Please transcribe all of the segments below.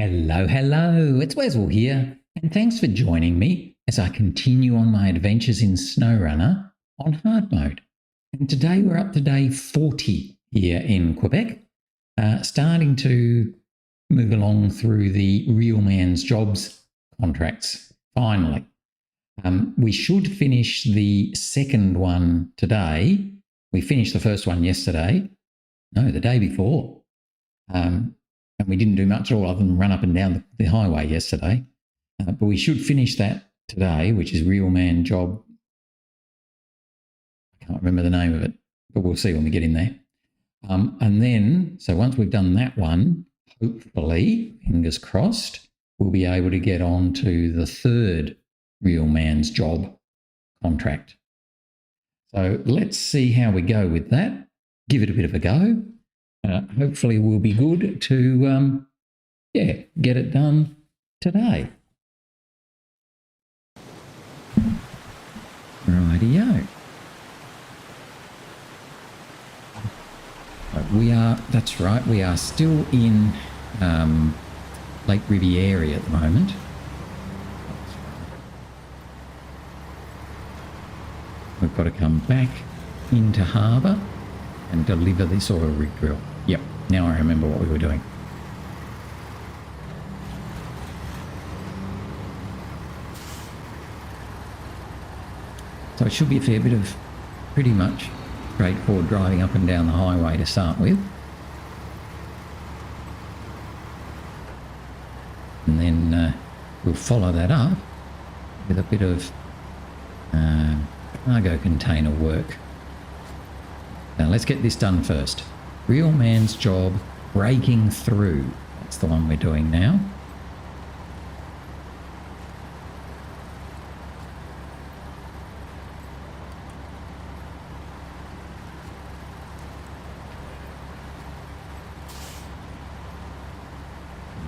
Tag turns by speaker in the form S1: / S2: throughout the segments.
S1: Hello, hello, it's Weswell here, and thanks for joining me as I continue on my adventures in SnowRunner on hard mode. And today we're up to day 40 here in Quebec, starting to move along through the real man's jobs contracts, finally. We should finish the second one today. We finished the first one yesterday. No, the day before. And we didn't do much at all other than run up and down the highway yesterday. But we should finish that today, which is Real Man Job. I can't remember the name of it, but we'll see when we get in there. And then, so once we've done that one, hopefully, fingers crossed, we'll be able to get on to the third Real Man's Job contract. So let's see how we go with that. Give it a bit of a go. Hopefully we'll be good to, get it done today. Rightio. That's right, we are still in Lake Ribiere at the moment. We've got to come back into harbour and deliver this oil rig drill. Yep, now I remember what we were doing. So it should be a fair bit of pretty much straightforward driving up and down the highway to start with. And then we'll follow that up with a bit of cargo container work. Now let's get this done first. Real Man's Job, Breaking Through. That's the one we're doing now.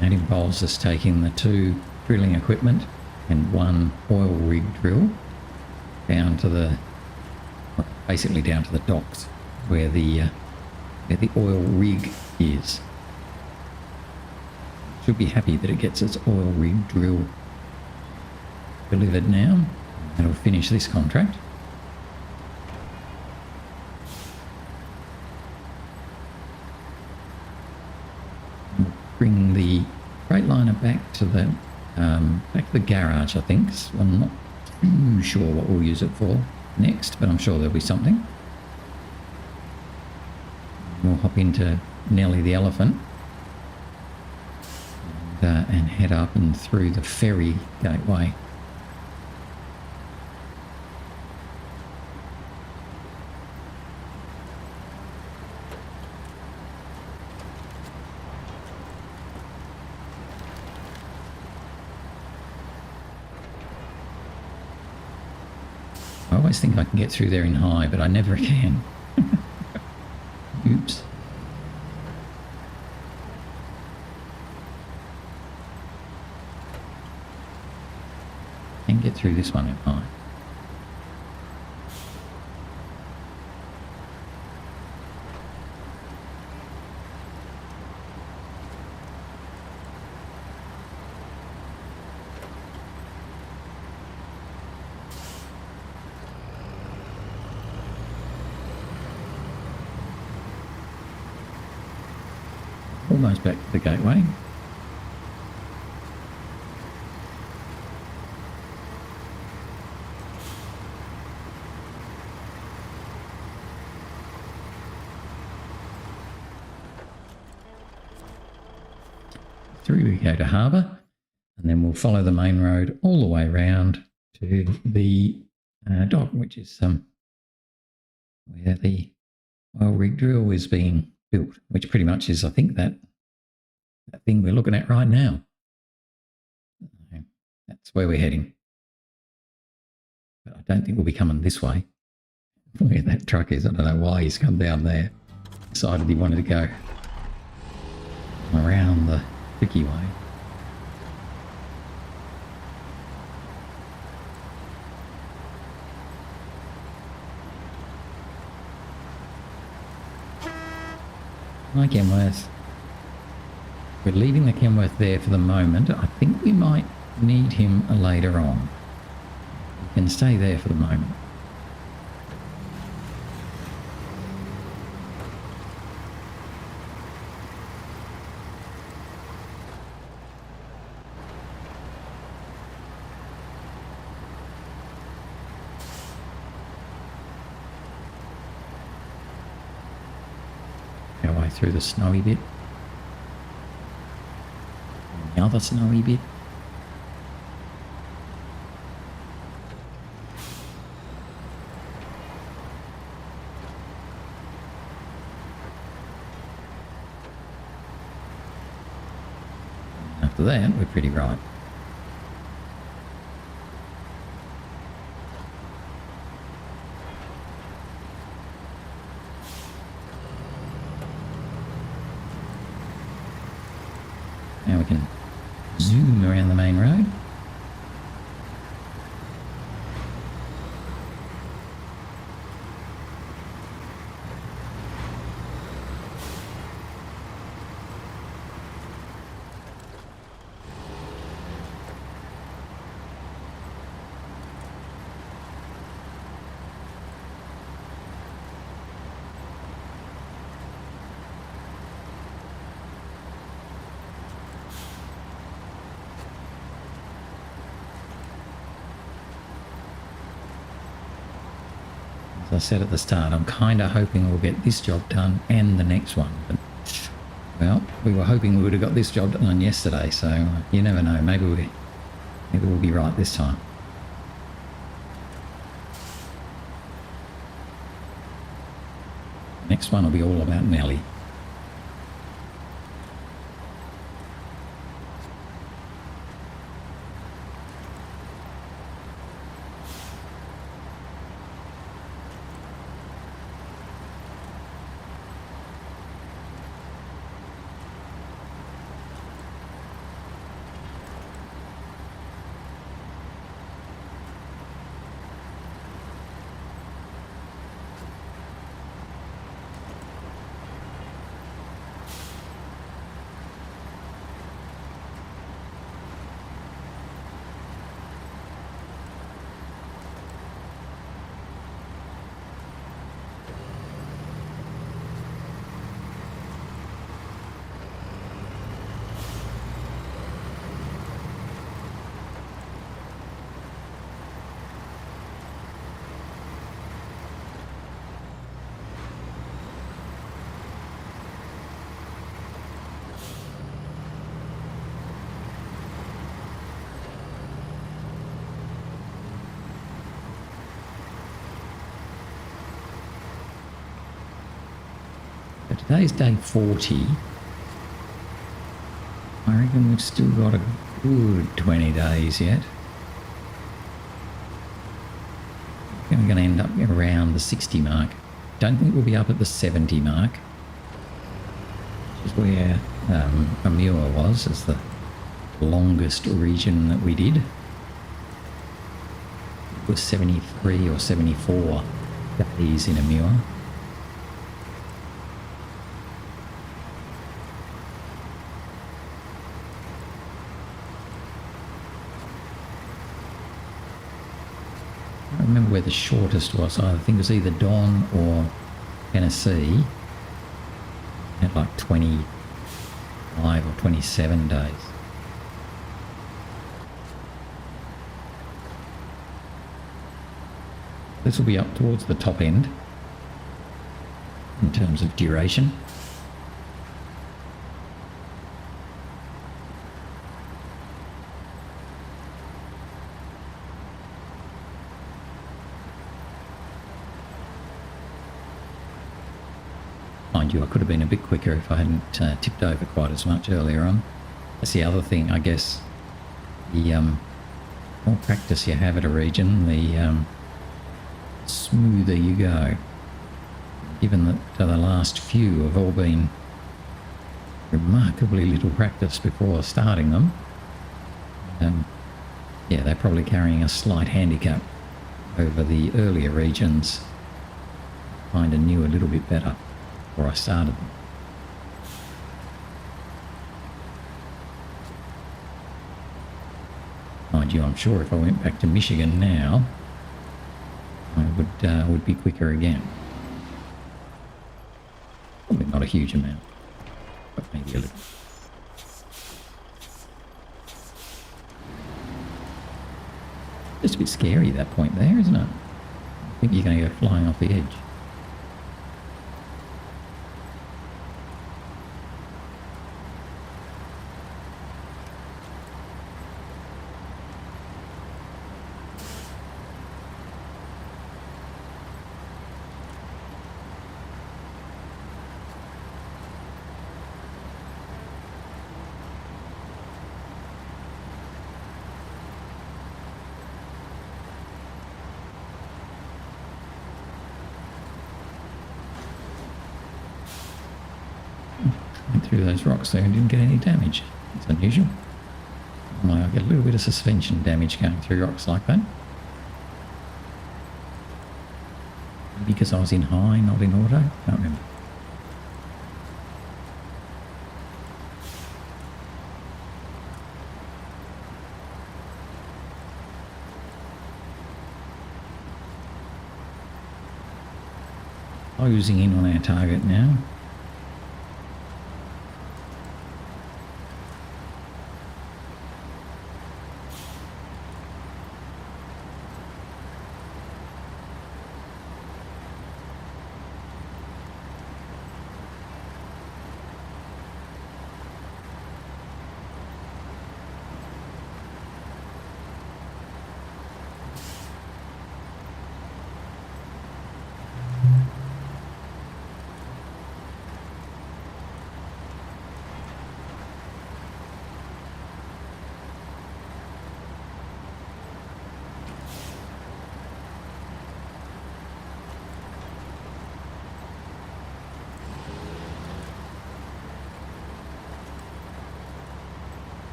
S1: That involves us taking the 2 drilling equipment and 1 oil rig drill down to basically down to the docks where the oil rig is. Should be happy that it gets its oil rig drill delivered now. That'll finish this contract. We'll bring the Freightliner back to the garage, I think. So I'm not too sure what we'll use it for next, but I'm sure there'll be something. We'll hop into Nellie the Elephant and head up and through the Ferry Gateway. I always think I can get through there in high, but I never can. Oops. Can get through this one in high. Almost back to the gateway. Through we go to harbour, and then we'll follow the main road all the way around to the dock, which is where the oil rig drill is being built, which pretty much is, I think, that thing we're looking at right now. That's where we're heading. But I don't think we'll be coming this way. Where that truck is, I don't know why he's come down there. Decided he wanted to go around the tricky way. Hi Kenworth. We're leaving the Kenworth there for the moment. I think we might need him later on. We can stay there for the moment. Our way through the snowy bit. The other snowy bit. After that, we're pretty right. Now we can zoom around the main road. As I said at the start, I'm kind of hoping we'll get this job done and the next one. But, well, we were hoping we would have got this job done yesterday, so you never know. Maybe we'll be right this time. Next one will be all about Nellie. Today's day 40. I reckon we've still got a good 20 days yet. I think we're going to end up around the 60 mark. Don't think we'll be up at the 70 mark, which is where Amur was, as the longest region that we did. It was 73 or 74 days in Amur. I remember where the shortest was. I think it was either Don or Tennessee. Had like 25 or 27 days. This will be up towards the top end in terms of duration. Mind you, I could have been a bit quicker if I hadn't tipped over quite as much earlier on. That's the other thing, I guess. The more practice you have at a region, the smoother you go. Given that the last few have all been remarkably little practice before starting them, yeah, they're probably carrying a slight handicap over the earlier regions. Kind of knew a little bit better before I started them. mind you, I'm sure if I went back to Michigan now, I would be quicker again. Probably not a huge amount, but maybe a little. Just a bit scary, that point there, isn't it? I think you're going to go flying off the edge. Went through those rocks there and didn't get any damage. It's unusual. I get a little bit of suspension damage going through rocks like that. Maybe because I was in high, not in auto. Can't remember. Closing in on our target now.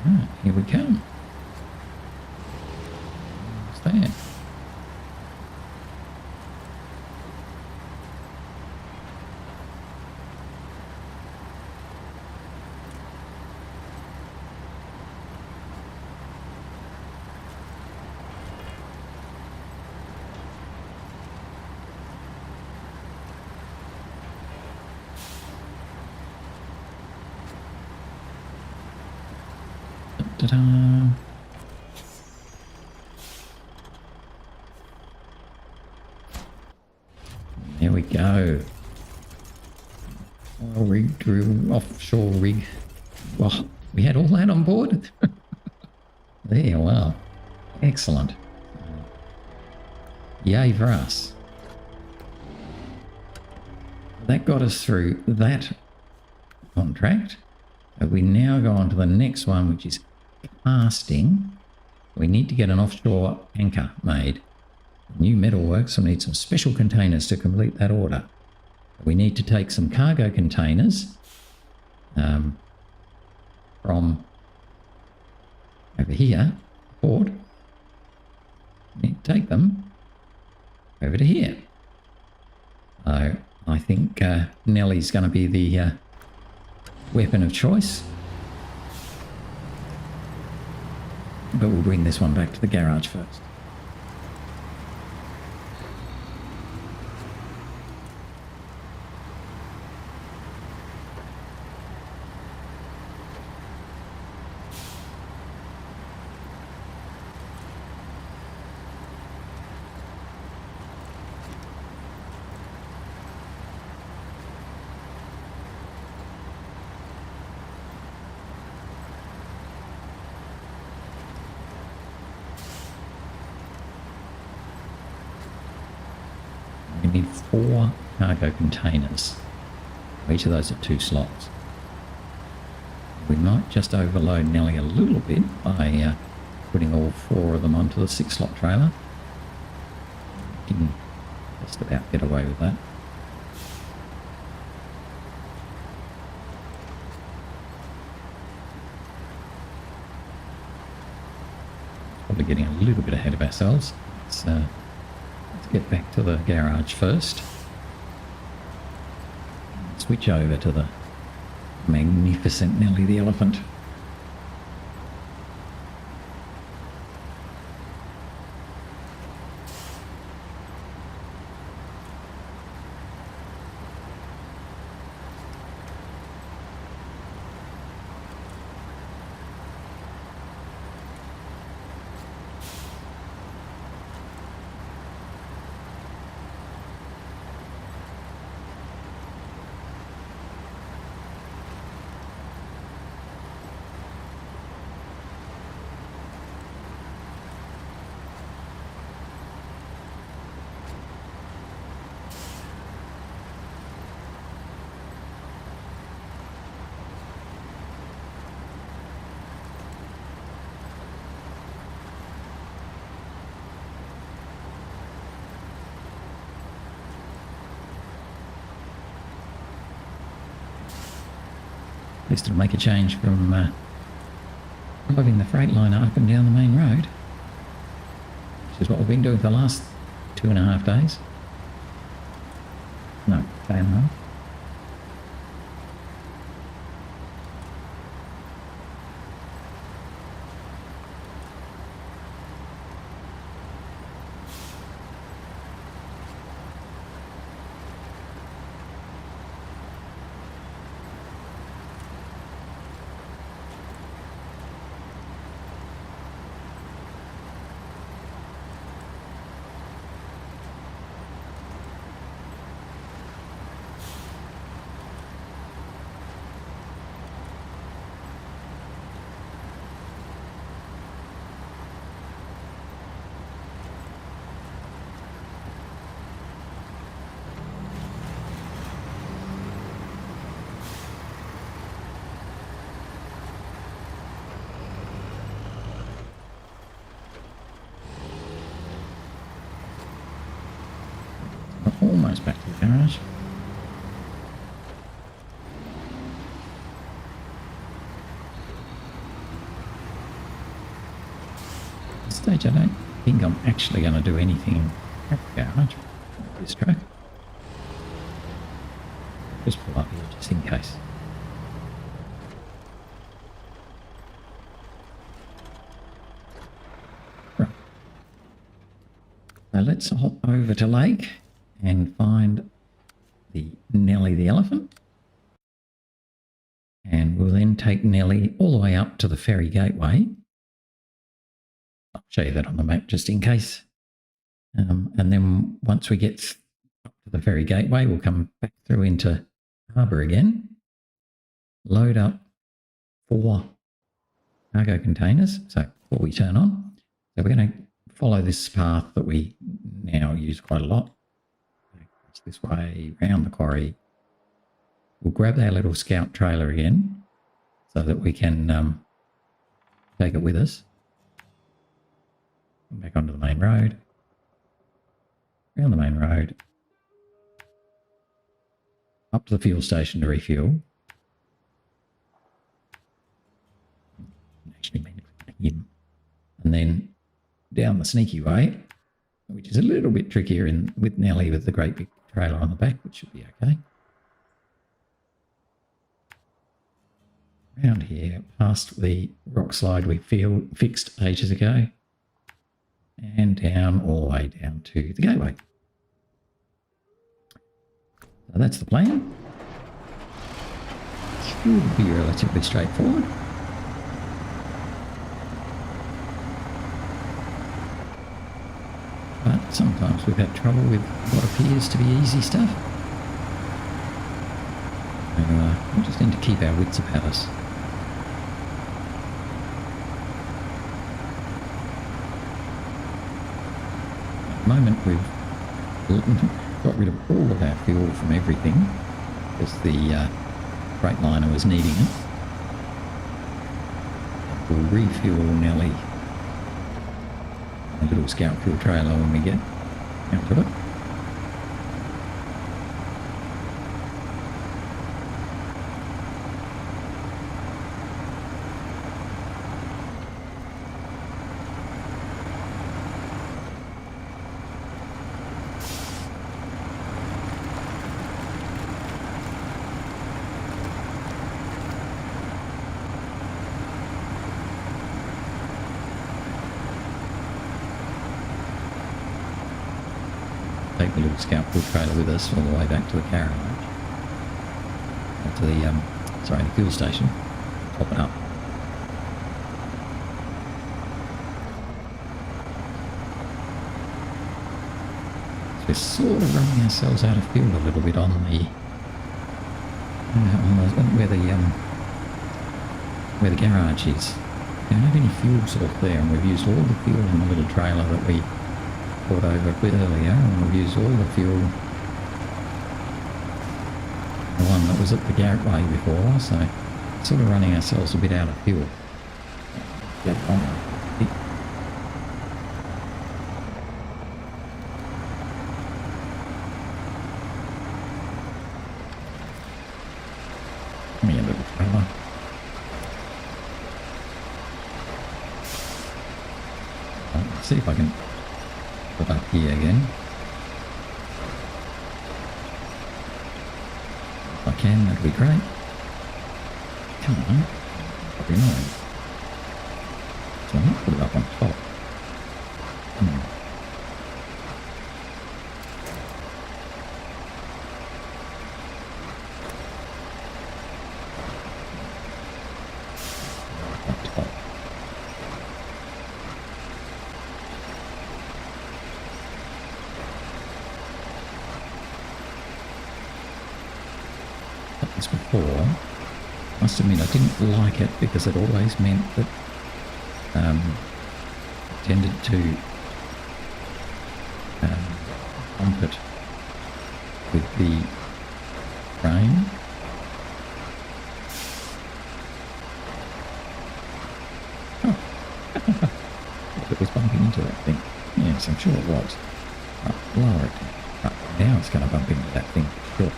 S1: Right, here we come. What's that? Ta-da! There we go. Oil rig, drill, offshore rig. Well, we had all that on board. There, wow. Excellent. Yay for us. That got us through that contract. We now go on to the next one, which is casting. We need to get an offshore anchor made. New metalworks will need some special containers to complete that order. We need to take some cargo containers from over here, port. We need to take them over to here. So I think Nellie's going to be the weapon of choice. But we'll bring this one back to the garage first. We need 4 cargo containers. Each of those are 2 slots. We might just overload Nellie a little bit by putting all 4 of them onto the 6-slot trailer. Can just about get away with that. Probably getting a little bit ahead of ourselves. Let's get back to the garage first. Switch over to the magnificent Nellie the Elephant. least it'll make a change from driving the Freightliner up and down the main road, which is what we've been doing for the last 2.5 days. No, day and a half. Almost back to the garage. At this stage I don't think I'm actually going to do anything at the garage with this truck. Just pull up here just in case. Right. So let's hop over to Lake and find the Nellie the Elephant. And we'll then take Nellie all the way up to the Ferry Gateway. I'll show you that on the map just in case. And then once we get up to the Ferry Gateway, we'll come back through into harbour again, load up 4 cargo containers, so before we turn on. So we're going to follow this path that we now use quite a lot. This way round the quarry. We'll grab our little scout trailer again so that we can take it with us. Back onto the main road. Around the main road. Up to the fuel station to refuel. Actually mean him. And then down the sneaky way, which is a little bit trickier with Nellie with the great big trailer on the back, which should be okay. Around here, past the rock slide we fixed ages ago, and down all the way down to the gateway. So that's the plan. Should be relatively straightforward. But sometimes we've had trouble with what appears to be easy stuff. So we just need to keep our wits about us. At the moment we've got rid of all of our fuel from everything because the Freightliner was needing it. We'll refuel Nellie a little scout fuel trailer when we get out to it. Take the little scout fuel trailer with us all the way back to the garage, to the fuel station. Top it up. So we're sort of running ourselves out of fuel a little bit on where the garage is. We don't have any fuel source there, and we've used all the fuel in the little trailer that we brought over a bit earlier, and we've used all the fuel, the one that was at the gateway before, so sort of running ourselves a bit out of fuel. Get on. Come here, little fella. see if I can put up here again. If I can, that'd be great. Come on. Probably not. So I'm going to put it up on top. Before, must admit I didn't like it because it always meant that it tended to bump it with the frame. Oh. It was bumping into that thing. Yes, I'm sure it was. Right, lower it. Right, now it's going to bump into that thing for sure.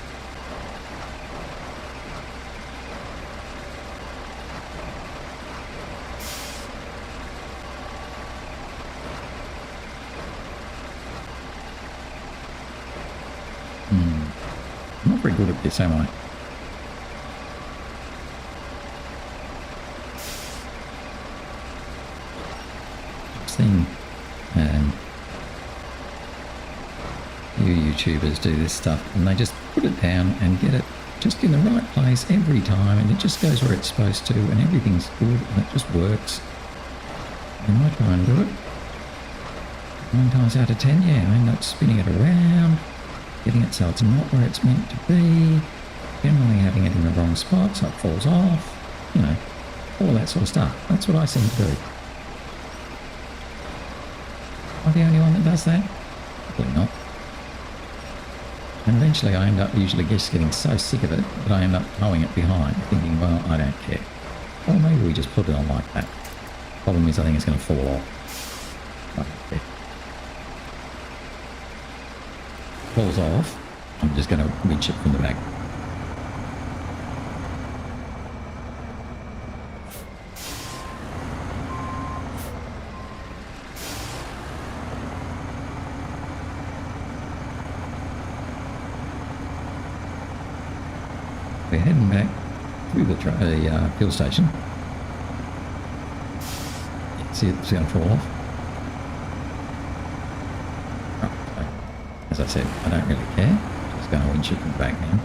S1: I'm not very good at this, am I? I've seen few YouTubers do this stuff and they just put it down and get it just in the right place every time, and it just goes where it's supposed to and everything's good and it just works. And I try and do it 9 times out of 10, yeah, I end up spinning it around, getting it so it's not where it's meant to be, generally having it in the wrong spot so it falls off, you know, all that sort of stuff. That's what I seem to do. Am I the only one that does that? Probably not. And eventually I end up usually just getting so sick of it that I end up towing it behind, thinking, well, I don't care. Or maybe we just put it on like that. Problem is I think it's going to fall off. I don't care. Falls off, I'm just going to winch it from the back. We're heading back through the fuel station. See it's going to fall off. As I said, I don't really care. Just going to winch it from the back now.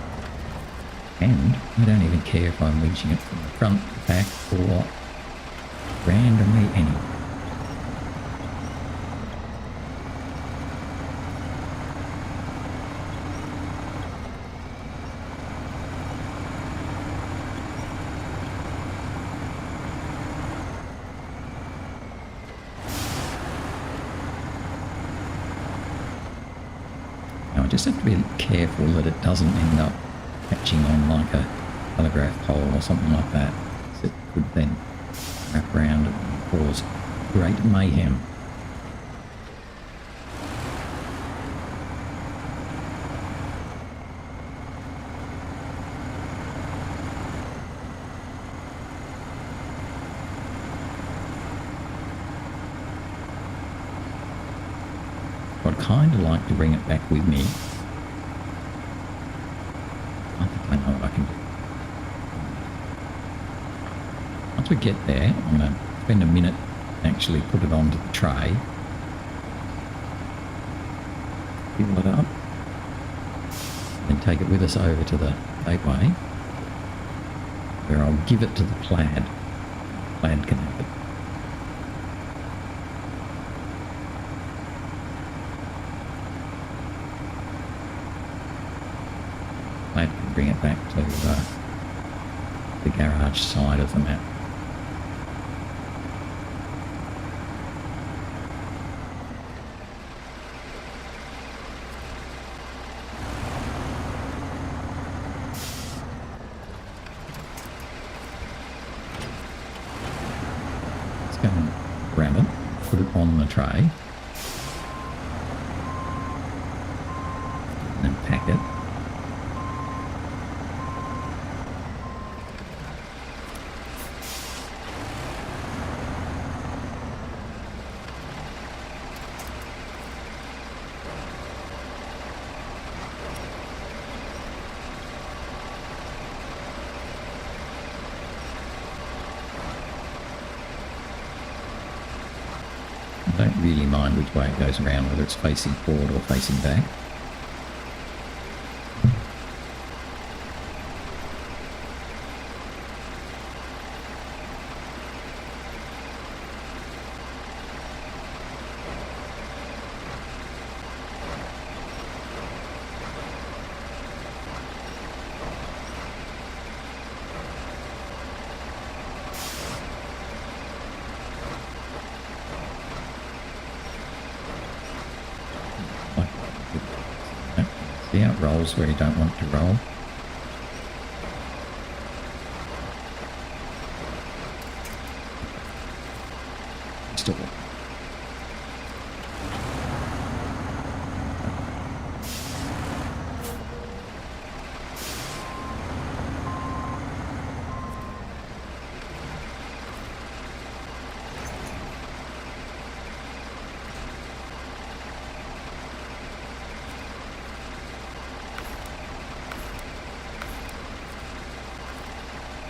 S1: And I don't even care if I'm winching it from the front, the back, or randomly anywhere. Just have to be careful that it doesn't end up catching on like a telegraph pole or something like that. It could then wrap around and cause great mayhem. I'd kind of like to bring it back with me. I think I know what I can do. Once we get there, I'm going to spend a minute and actually put it onto the tray. Fill it up. Then take it with us over to the gateway, where I'll give it to the PLAD. PLAD can have it. Bring it back to the garage side of the map. Let's go and grab it, put it on the tray, and then pack it. Don't really mind which way it goes around, whether it's facing forward or facing back. See how it rolls where you don't want it to roll. Still.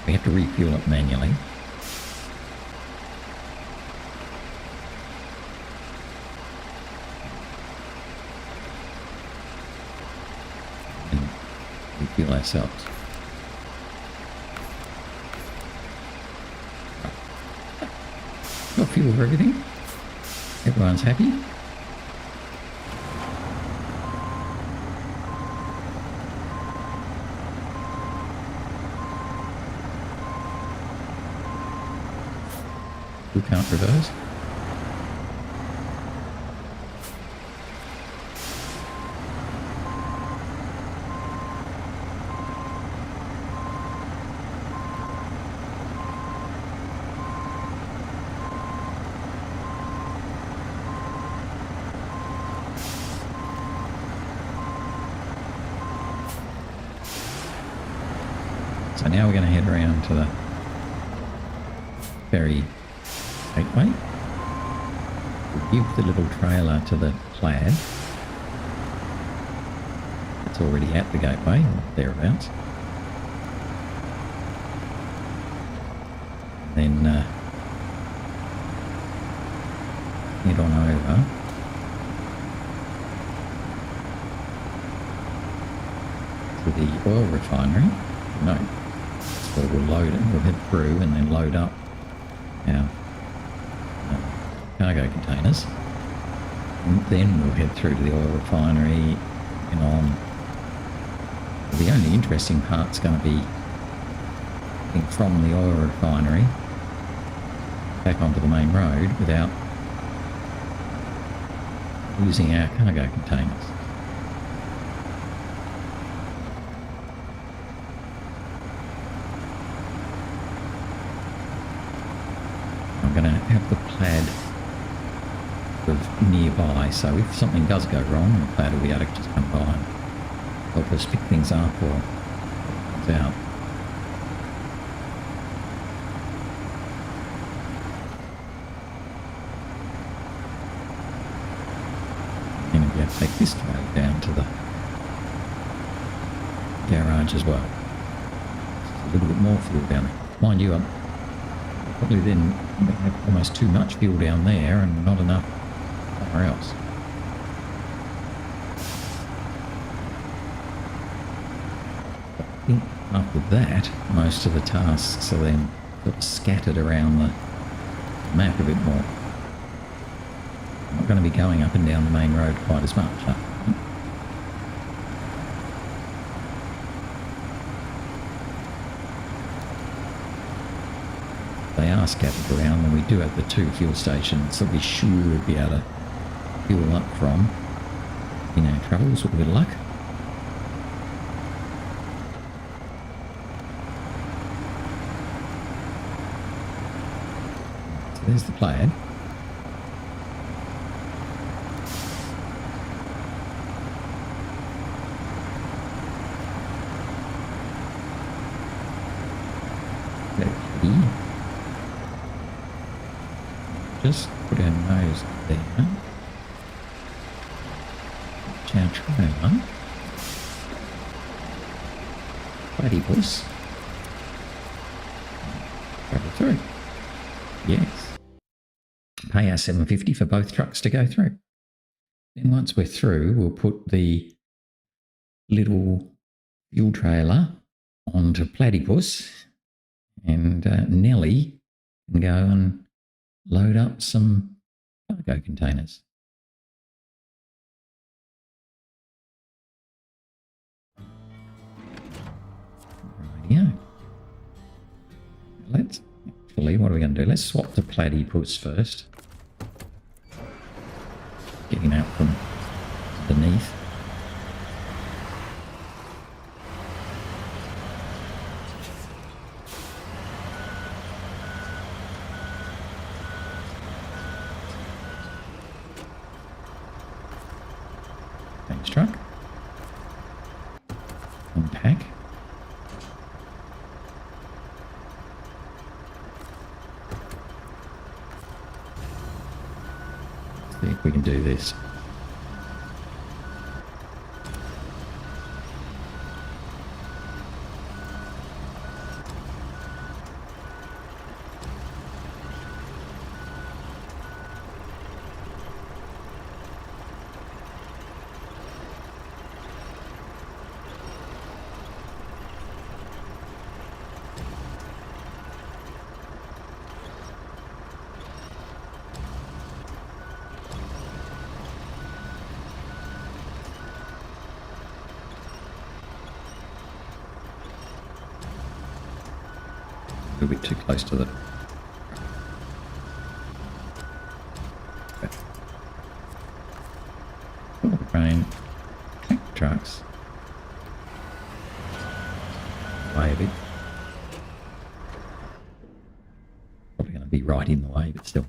S1: We have to refuel it manually. And refuel ourselves. Got fuel for everything. Everyone's happy. We can't reverse. So now we're going to head around to the Ferry Gateway. We'll give the little trailer to the PLAD. It's already at the gateway, or thereabouts. Then head on over to the Oil Refinery. No, that's where we'll load it. We'll head through and then load up our cargo containers, and then we'll head through to the Oil Refinery and on. The only interesting part's going to be getting from the Oil Refinery back onto the main road without using our cargo containers. I'm going to have the PLAD sort of nearby, so if something does go wrong, the PLAD will be able to just come by and help us pick things up or put things out. And if you have to take this trailer down to the garage as well. Just a little bit more fuel down there. Mind you, probably then have almost too much fuel down there and not enough somewhere else. I think after that, most of the tasks are then sort of scattered around the map a bit more. I'm not going to be going up and down the main road quite as much. They are scattered around, and we do have the 2 fuel stations that we should be able to fuel up from in our travels with a bit of luck. So there's the PLAD. Just put our nose there. Watch our trailer. Platypus. Travel through. Yes. pay our $7.50 for both trucks to go through. Then once we're through, we'll put the little fuel trailer onto Platypus, and Nellie can go and load up some cargo containers. Rightio. Let's actually, what are we going to do? Let's swap to Platypus first. Get him out from underneath. Thanks, truck. Unpack. See if we can do this. A little bit too close to the crane, trucks, way a bit. Probably going to be right in the way, but still.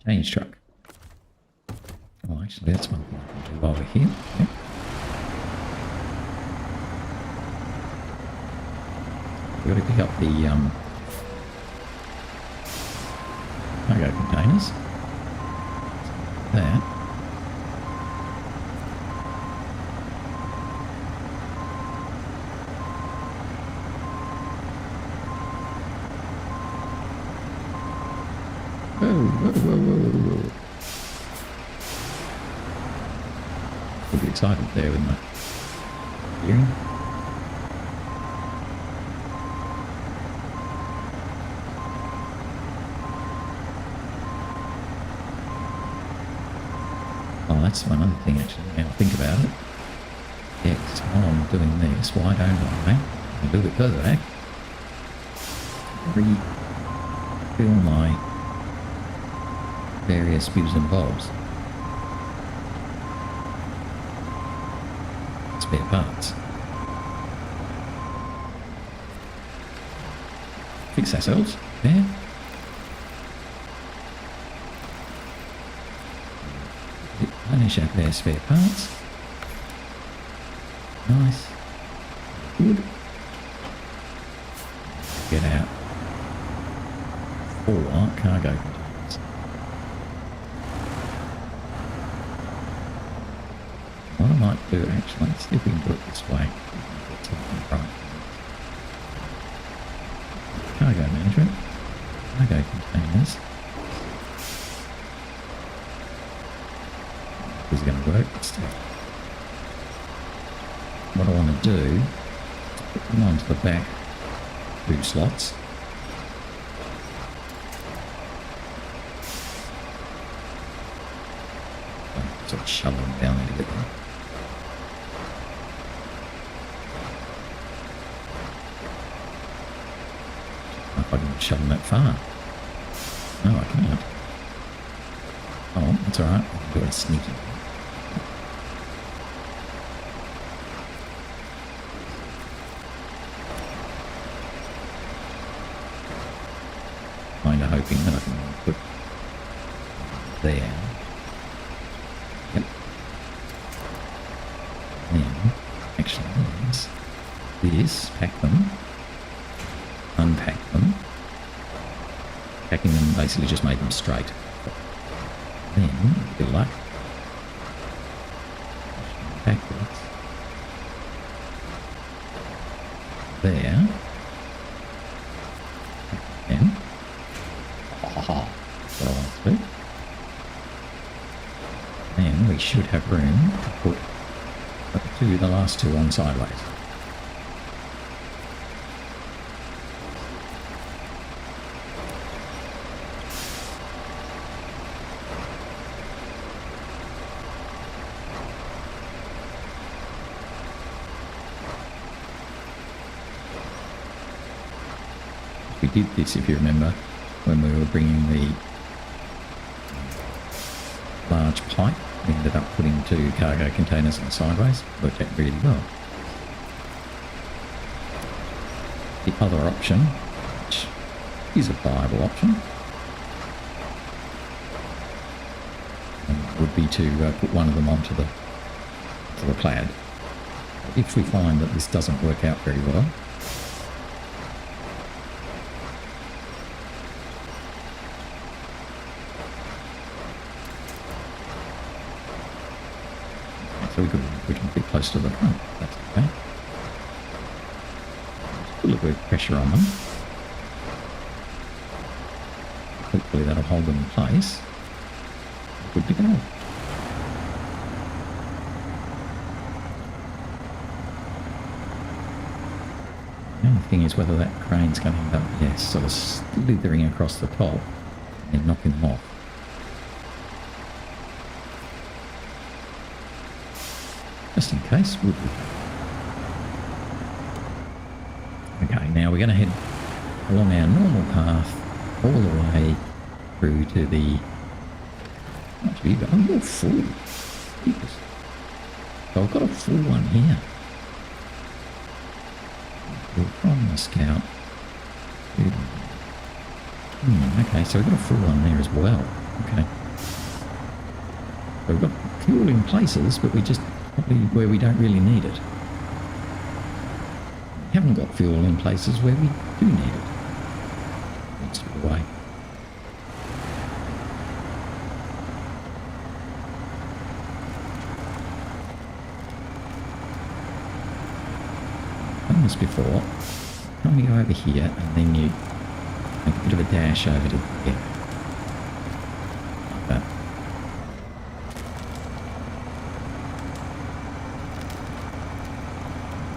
S1: Change truck. Oh, actually, that's one thing I can do over here. Yep. We've got to pick up the cargo containers. That. Whoa. A bit excited there with my hearing. Oh, that's one other thing actually, now I think about it. Yeah, 'cause while I'm doing this, why don't I a little bit further back, refill my various bits and bobs. Spare parts. Fix ourselves, there. Finish up their spare parts. Nice. Good. Get out 4 cargo containers. What I might do actually, let's see if we can do it this way. Right. Cargo management. Cargo containers. Is going to work. What I want to do, put them onto the back 2 slots. Sort of shovel them down there to get them. I don't know if I can shove them that far. No, I can't. Oh, that's alright. I can do it sneaky. Kind of hoping that I can put there. Yep. Then, actually, this, pack them, unpack them. Packing them basically just made them straight. Then, good luck. Backwards. There. Then. That's what I want to do. Then we should have room to put the last two on sideways. We did this, if you remember, when we were bringing the large pipe. We ended up putting 2 cargo containers on sideways. Worked out really well. The other option, which is a viable option, would be to put one of them onto the PLAD. If we find that this doesn't work out very well, so we can be close to the front. That's okay. Just put a little bit of pressure on them. Hopefully that'll hold them in place. Good to go. The only thing is whether that crane's going to end up, sort of slithering across the top and knocking them off. Just in case, would we? Okay, now we're going to head along our normal path all the way through to the... Actually, oh, you're full. Jesus. So I've got a full one here. From the Scout. Okay, so we've got a full one there as well. Okay. So we've got fuel in places, but we just... probably where we don't really need it. We haven't got fuel in places where we do need it. That's the way. I've done this before. When you go over here and then you make a bit of a dash over to there. Like that.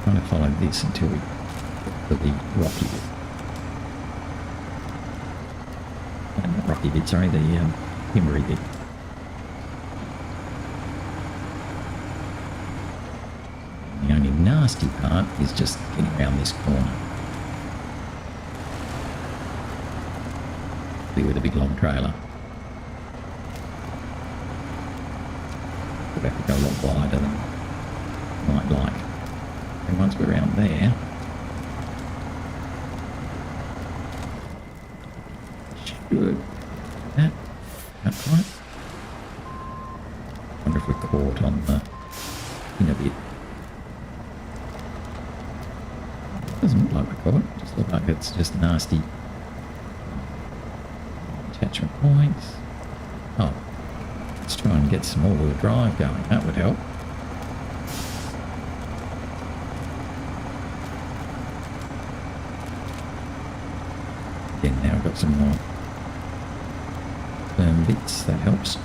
S1: Trying to follow this until we get to the rocky bit. Not rocky bit, sorry, the timbery bit. The only nasty part is just getting around this corner. With a big long trailer. We'll have to go a lot wider than I might like. And once we're around there, should that's right. Wonder if we're caught on the inner bit. Doesn't look like we're caught. Just look like it's just nasty attachment points. Oh, let's try and get some all-wheel drive going. That would help. Again, now I've got some more firm bits. That helps.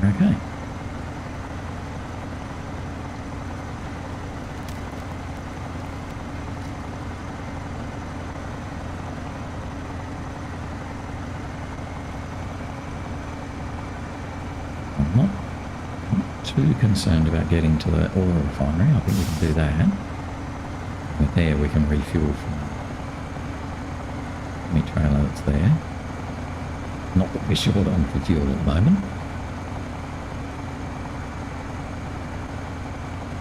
S1: Okay. I'm not too concerned about getting to the oil refinery. I think we can do that. But there we can refuel from any trailer that's there. Not that we're short on for fuel at the moment.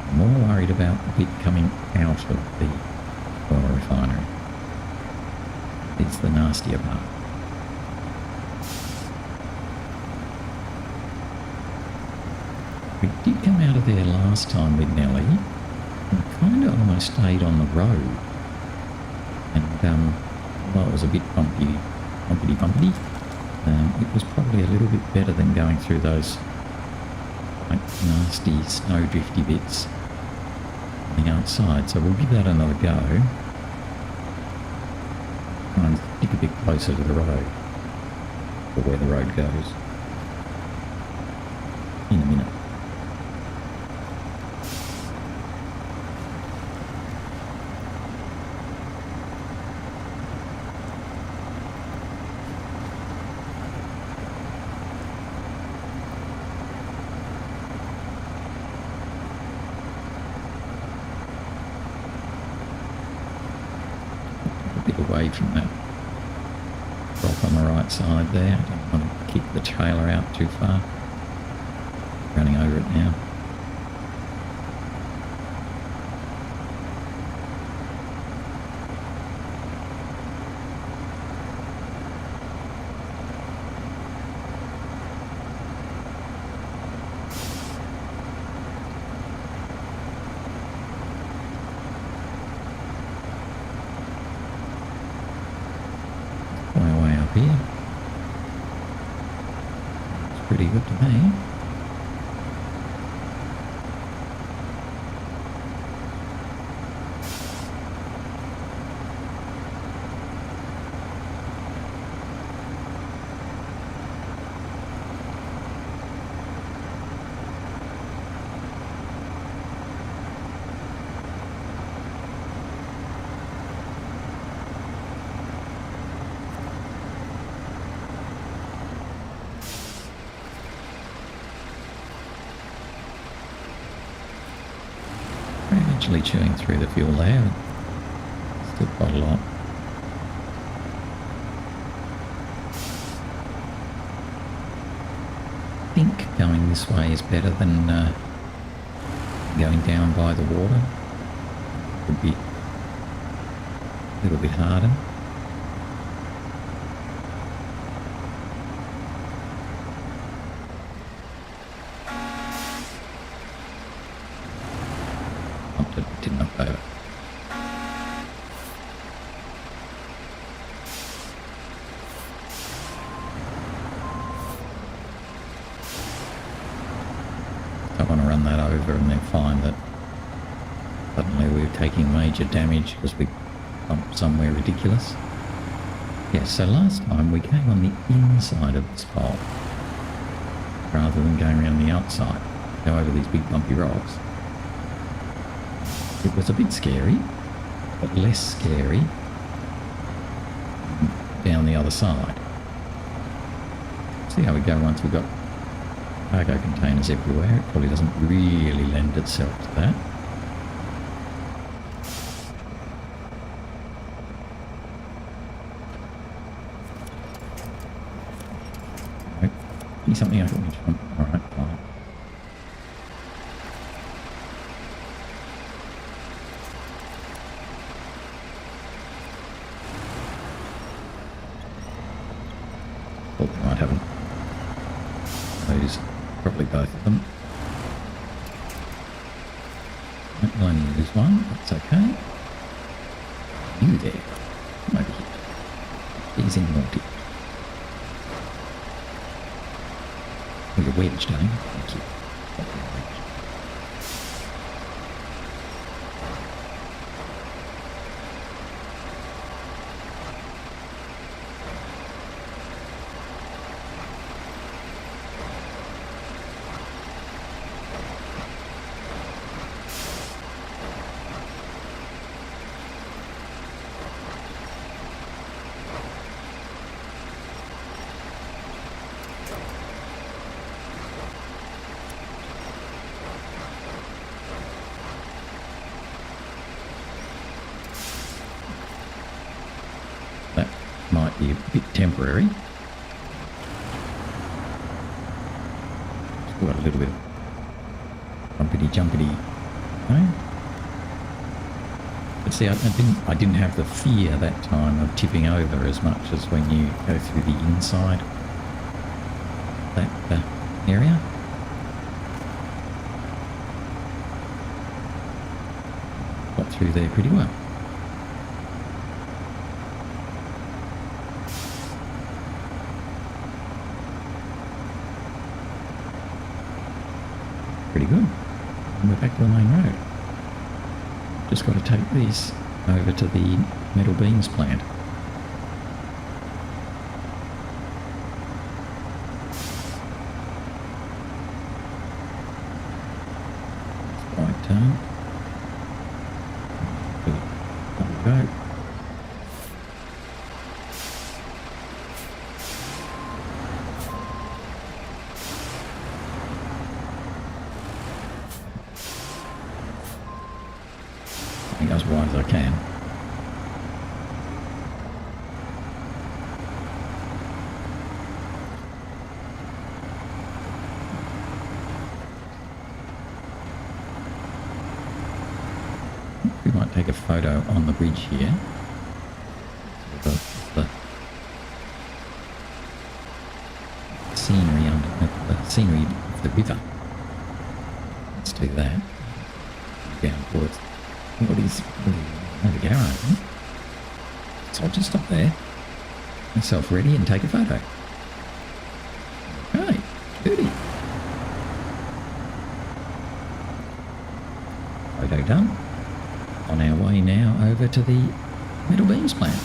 S1: I'm more worried about the bit coming out of the oil refinery. It's the nastier part. We did come out of there last time with Nellie and kind of almost stayed on the road. And while it was a bit bumpy, it was probably a little bit better than going through those quite nasty snow drifty bits on the outside. So we'll give that another go. keep a bit closer to the road, or where the road goes, in a minute. Away from that rock on the right side there. I don't want to kick the trailer out too far. Running over it now. Here. It's pretty good to me. Actually chewing through the fuel there. Still quite a lot. I think going this way is better than going down by the water. Would be a little bit harder. Didn't knock over. I want to run that over and then find that suddenly we're taking major damage because we bumped somewhere ridiculous. Yeah, so last time we came on the inside of this pole rather than going around the outside, go over these big bumpy rocks. It was a bit scary, but less scary down the other side. See how we go once we've got cargo containers everywhere. It probably doesn't really lend itself to that. Nope. Need something I can reach from. Alright, fine. Probably both of them. I'll only use one, that's okay. You there. Come over here. Easy naughty. Oh, you're wedged, darling. Thank you. Might be a bit temporary. Still got a little bit of jumpity, no? But see, I didn't have the fear that time of tipping over as much as when you go through the inside that area. Got through there pretty well. Pretty good. And we're back to the main road. Just got to take these over to the metal beams plant. done. There we go. I think as wide as I can. We might take a photo on the bridge here. The scenery under the scenery of the river. Let's do that. Down towards over Yarrow, I think. So I'll just stop there, get myself ready and take a photo. Okay, beauty. Photo done. On our way now over to the metal beams plant.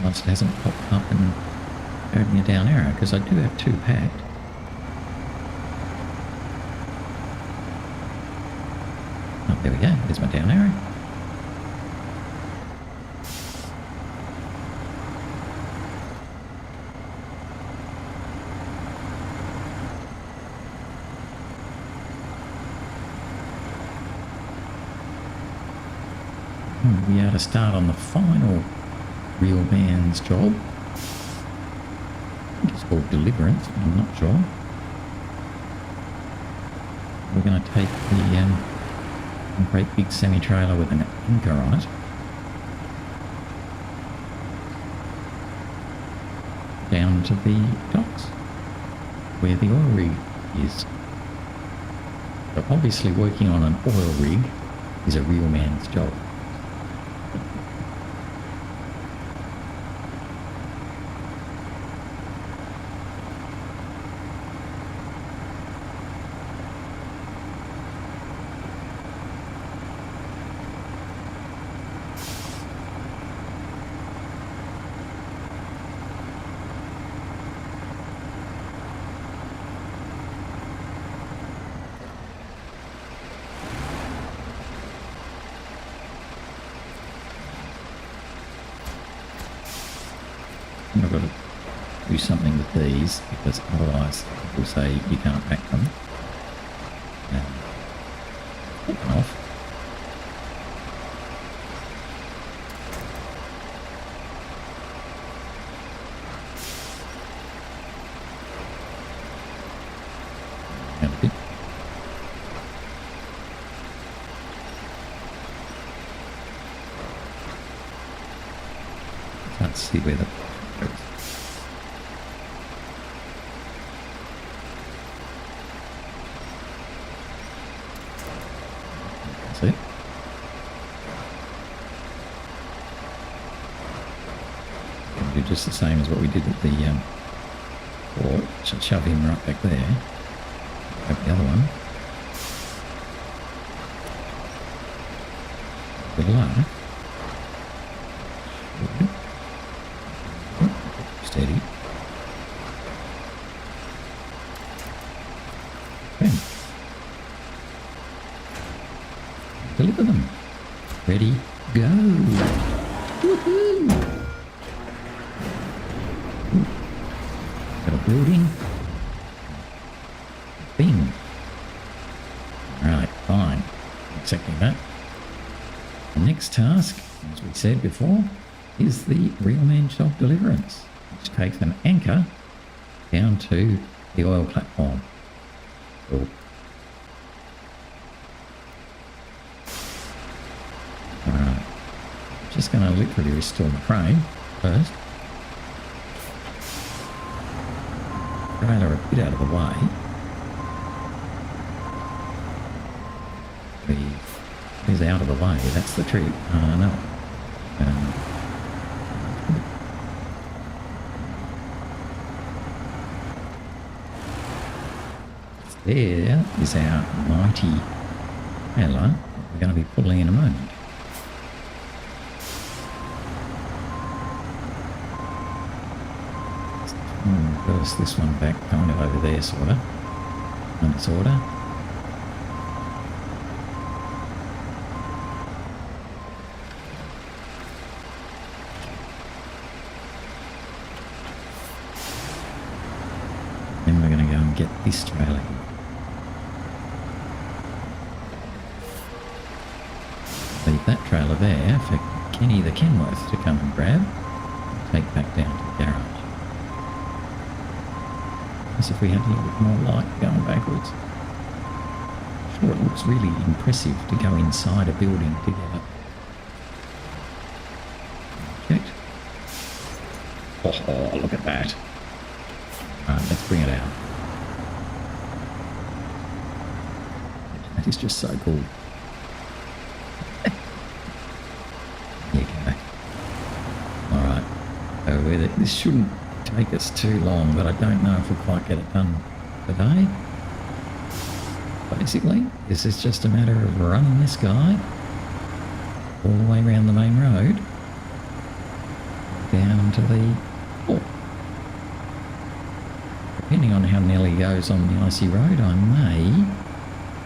S1: Once it hasn't popped up and showed me a down arrow, because I do have 2 packed. Oh, there we go. There's my down arrow. We are to start on the final real man's job. I think it's called Deliverance, I'm not sure. We're going to take the great big semi-trailer with an anchor on it down to the docks where the oil rig is. So obviously working on an oil rig is a real man's job. I've got to do something with these because otherwise people say you can't pack them. Take them off. And a bit. Can't see where the that's it. We'll do just the same as what we did with the port. Should shove him right back there. Grab the other one. Good luck. Steady. Okay. Deliver them. Ready, go. Woohoo! Got a building. Bing. Right, fine. Exactly that. The next task, as we said before, is the real man job Deliverance, which takes an anchor down to the oil platform. Cool. Alright, just going to literally restore the crane first. Trailer a bit out of the way. He's out of the way, that's the trick. No. There is our mighty trailer we're going to be pulling in a moment. Reverse this one back kind of over there, sort of. And sort of. Then we're going to go and get this trailer. Leave that trailer there for Kenny the Kenworth to come and grab and take back down to the garage. As if we had a little bit more light going backwards. Sure, it looks really impressive to go inside a building to get it checked. Oh, look at that. Alright, let's bring it out. That is just so cool. There you go. Alright, so this shouldn't take us too long, but I don't know if we'll quite get it done today. Basically, this is just a matter of running this guy all the way around the main road down to the port. Depending on how Nellie goes on the icy road, I may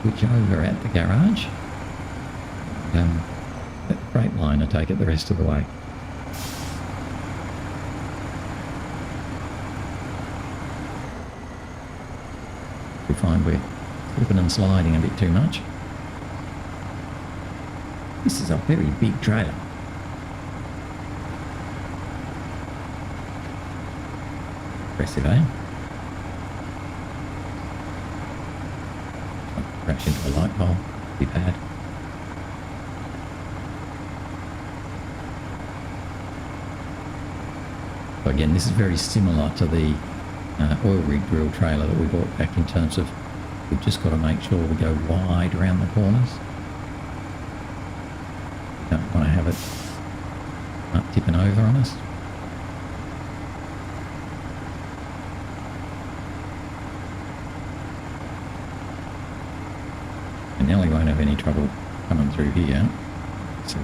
S1: switch over at the garage and let the Freightliner take it the rest of the way. We find we're slipping and sliding a bit too much. This is a very big trailer. Impressive, eh? Crash into a light pole. Be bad. So again, this is very similar to the oil rig drill trailer that we bought back, in terms of we've just got to make sure we go wide around the corners. Don't want to have it not tipping over on us. And Nellie won't have any trouble coming through here. So,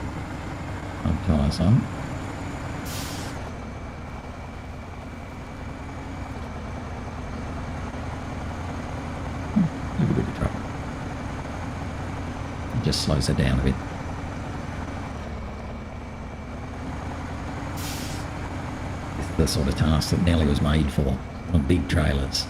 S1: tyres on. Just slows it down a bit. It's the sort of task that Nellie was made for on big trailers.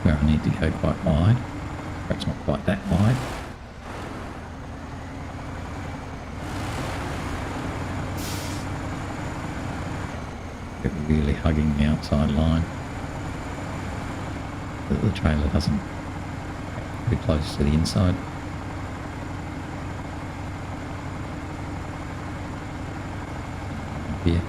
S1: Where I need to go quite wide, perhaps not quite that wide. But really hugging the outside line, so that the trailer doesn't get too close to the inside. Here.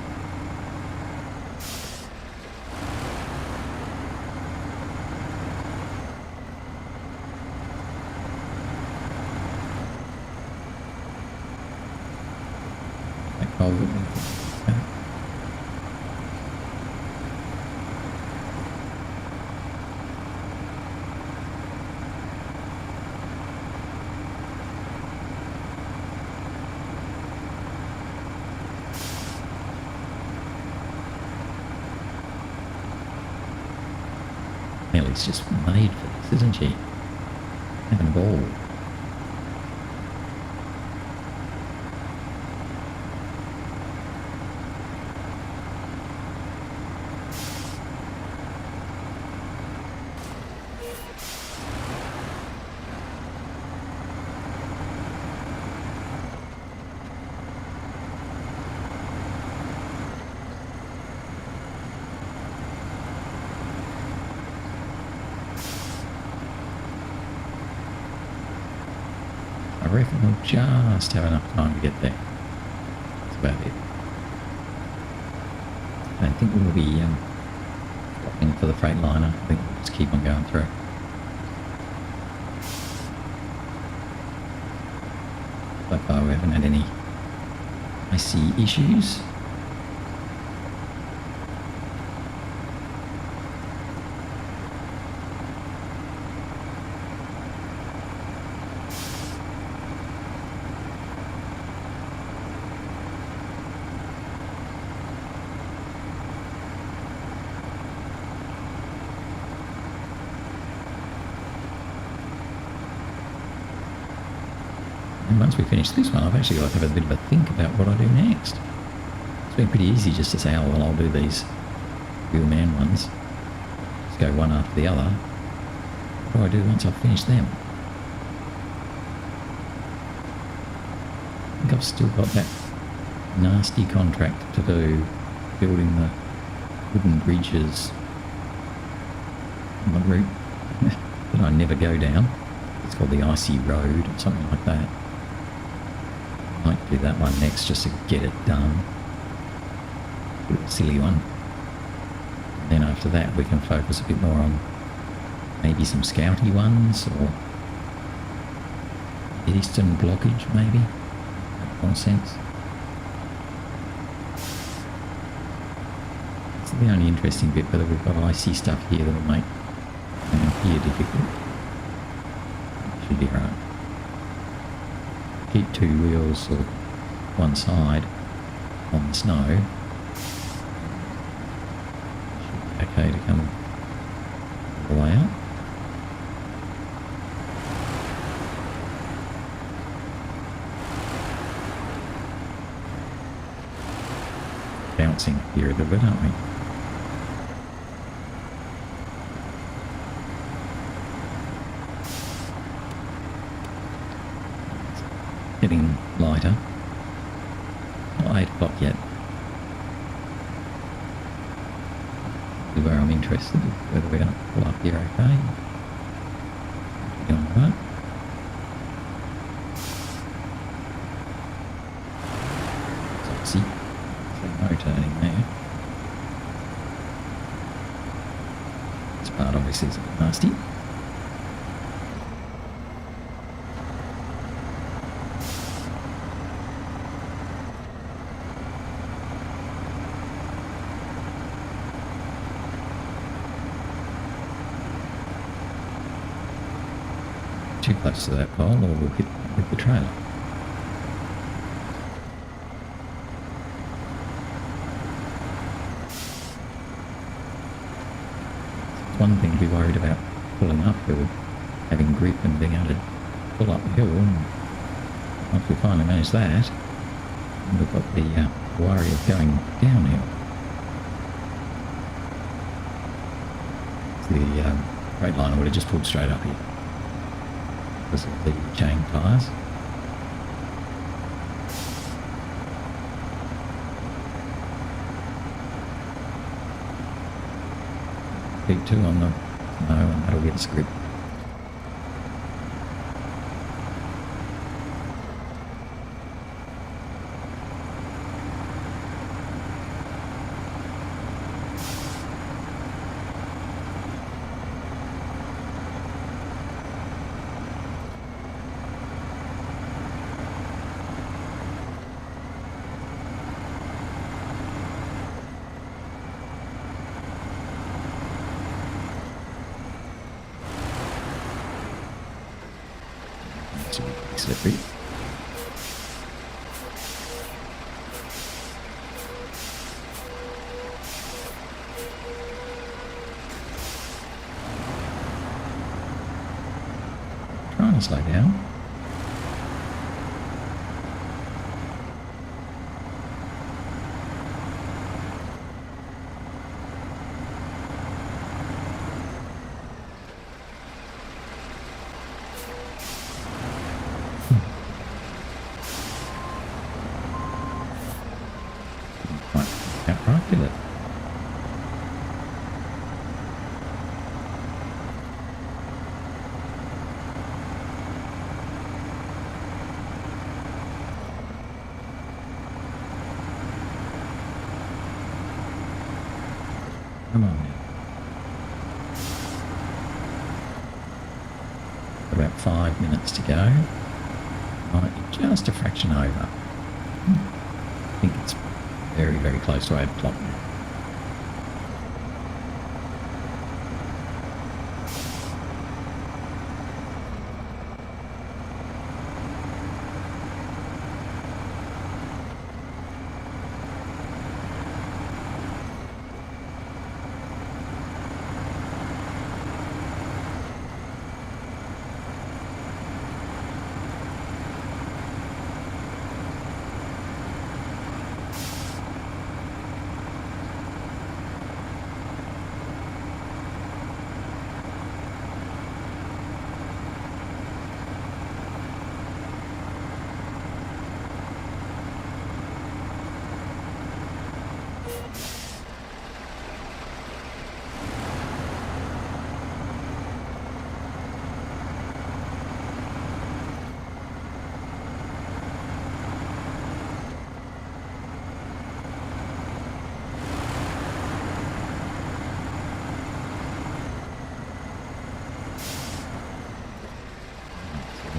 S1: Nellie's just made for this, isn't she? Having a ball. reckon we'll just have enough time to get there. That's about it. I don't think we'll be stopping for the Freightliner. I think we'll just keep on going through. So far we haven't had any icy issues. And once we finish this one, I've actually got to have a bit of a think about what I do next. It's been pretty easy just to say, oh, well, I'll do these wheelman ones. Just go one after the other. What do I do once I've finished them? I think I've still got that nasty contract to do, building the wooden bridges on the route that I never go down. It's called the Icy Road or something like that. Might do that one next just to get it done. A silly one. And then after that we can focus a bit more on maybe some scouty ones or eastern blockage maybe. Make more sense. It's the only interesting bit, whether we've got icy stuff here that will make here difficult. Should be right. Keep two wheels or one side on the snow. Should be okay to come all the way up. Bouncing here a little bit, aren't we? Getting lighter. Not 8 o'clock yet. Where I'm interested is whether we're going to pull up here okay. Going right. So see, no turning there. This part obviously is a bit nasty. Too close to that pole or we'll hit with the trailer. It's one thing to be worried about pulling uphill, having grip and being able to pull up the hill, and once we finally manage that, we've got the worry of going downhill. The Freightliner would have just pulled straight up here because of the chain tyres. Keep two on the no, and that'll get us grip. Slippery. Trying to slow down. Right, did it? Come on now. About 5 minutes to go. Might be just a fraction over. I think it's very, very close to 8 o'clock now.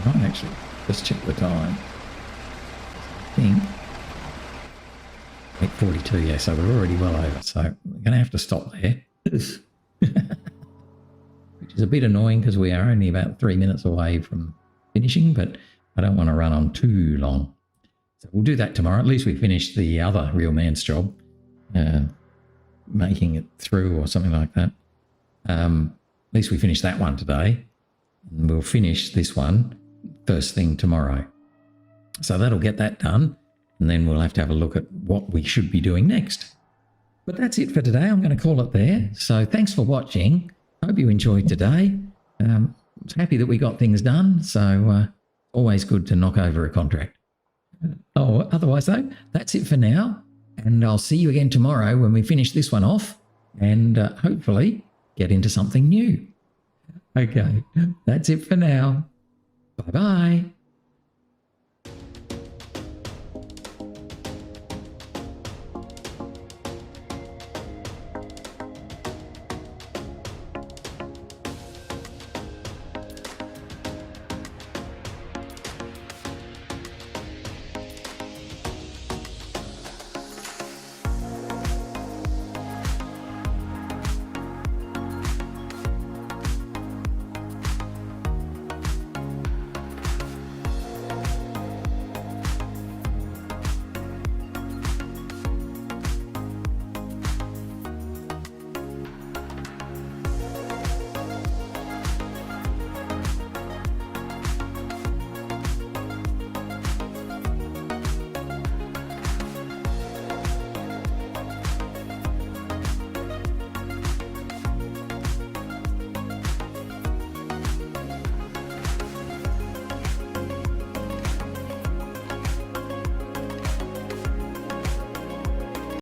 S1: Right, actually, just check the time. I think 8:42. Yeah, so we're already well over. So we're going to have to stop there, which is a bit annoying because we are only about 3 minutes away from finishing, but I don't want to run on too long. So we'll do that tomorrow. At least we finished the other real man's job, making it through or something like that. At least we finished that one today, and we'll finish this one first thing tomorrow. So that'll get that done, and then we'll have to have a look at what we should be doing next. But that's it for today. I'm going to call it there. So thanks for watching. Hope you enjoyed today. I was happy that we got things done. So always good to knock over a contract. Oh, otherwise though, that's it for now. And I'll see you again tomorrow when we finish this one off and hopefully get into something new. Okay, that's it for now. Bye-bye.